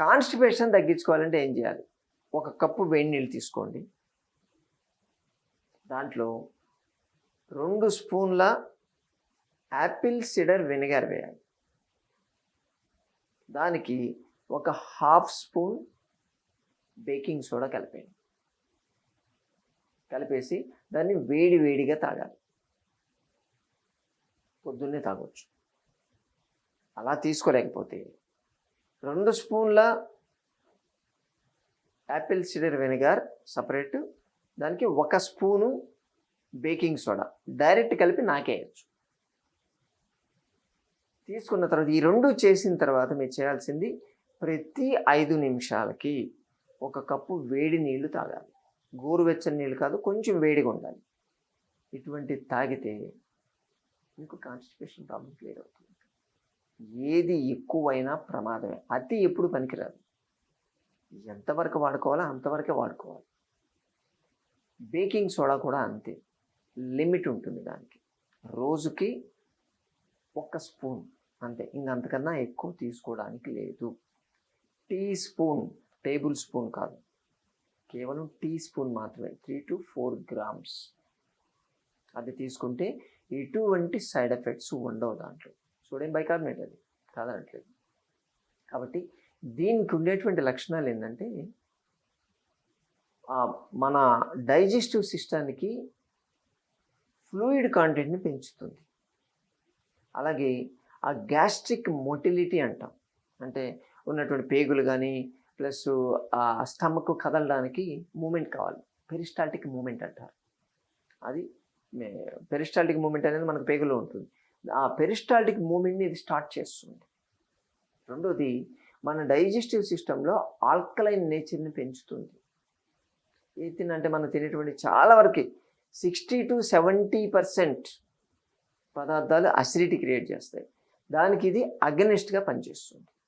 Constipation తగ్గించుకోవాలంటే ఏం చేయాలి? ఒక కప్పు వేడి నీళ్ళు తీసుకోండి. దాంట్లో 2 స్పూన్ల యాపిల్ సిడర్ వెనిగర్ వేయాలి. దానికి ఒక 1/2 స్పూన్ బేకింగ్ సోడా కలిపేయండి. కలిపేసి దాన్ని వేడిగా తాగాలి. పొద్దున్నే తాగొచ్చు. అలా తీసుకోలేకపోతే 2 స్పూన్ల యాపిల్ సిడర్ వెనిగర్ సపరేట్, దానికి 1 స్పూను బేకింగ్ సోడా డైరెక్ట్ కలిపి నాకేయచ్చు. తీసుకున్న తర్వాత ఈ 2 చేసిన తర్వాత మీరు చేయాల్సింది ప్రతి 5 నిమిషాలకి 1 కప్పు వేడి నీళ్లు తాగాలి. గోరువెచ్చని నీళ్ళు కాదు, కొంచెం వేడిగా ఉండాలి. ఇటువంటి తాగితే మీకు కాన్స్టిపేషన్ ప్రాబ్లం క్లియర్ అవుతుంది. ఏది ఎక్కువైనా ప్రమాదమే. అతి ఎప్పుడు పనికిరాదు. ఎంతవరకు వాడుకోవాలో అంతవరకే వాడుకోవాలి. బేకింగ్ సోడా కూడా అంతే, లిమిట్ ఉంటుంది దానికి. రోజుకి 1 స్పూన్ అంతే, ఇంకంతకన్నా ఎక్కువ తీసుకోవడానికి లేదు. టీ స్పూన్, టేబుల్ స్పూన్ కాదు, కేవలం టీ స్పూన్ మాత్రమే, 3 to 4 grams. అది తీసుకుంటే ఎటువంటి సైడ్ ఎఫెక్ట్స్ ఉండవు. దాంట్లో సోడియం బైకార్బోనేట్ అది కాదనట్లేదు. కాబట్టి దీనికి ఉండేటువంటి లక్షణాలు ఏంటంటే మన డైజెస్టివ్ సిస్టానికి ఫ్లూయిడ్ కాంటెంట్ని పెంచుతుంది. అలాగే ఆ గ్యాస్ట్రిక్ మొటిలిటీ అంటాం, అంటే ఉన్నటువంటి పేగులు కానీ ప్లస్ ఆ స్టమక్ కదలడానికి మూమెంట్ కావాలి, పెరిస్టాల్టిక్ మూమెంట్ అంటారు. అది పెరిస్టాల్టిక్ మూమెంట్ అనేది మనకు పేగులో ఉంటుంది. ఆ పెరిస్టాల్టిక్ మూమెంట్ని ఇది స్టార్ట్ చేస్తుంది. రెండోది, మన డైజెస్టివ్ సిస్టంలో ఆల్కలైన్ నేచర్ని పెంచుతుంది. ఏది తినంటే మనం తినేటువంటి చాలా వరకు 60 to 70% పదార్థాలు అసిడిటీ క్రియేట్ చేస్తాయి. దానికి ఇది అగెనిస్ట్గా పనిచేస్తుంది.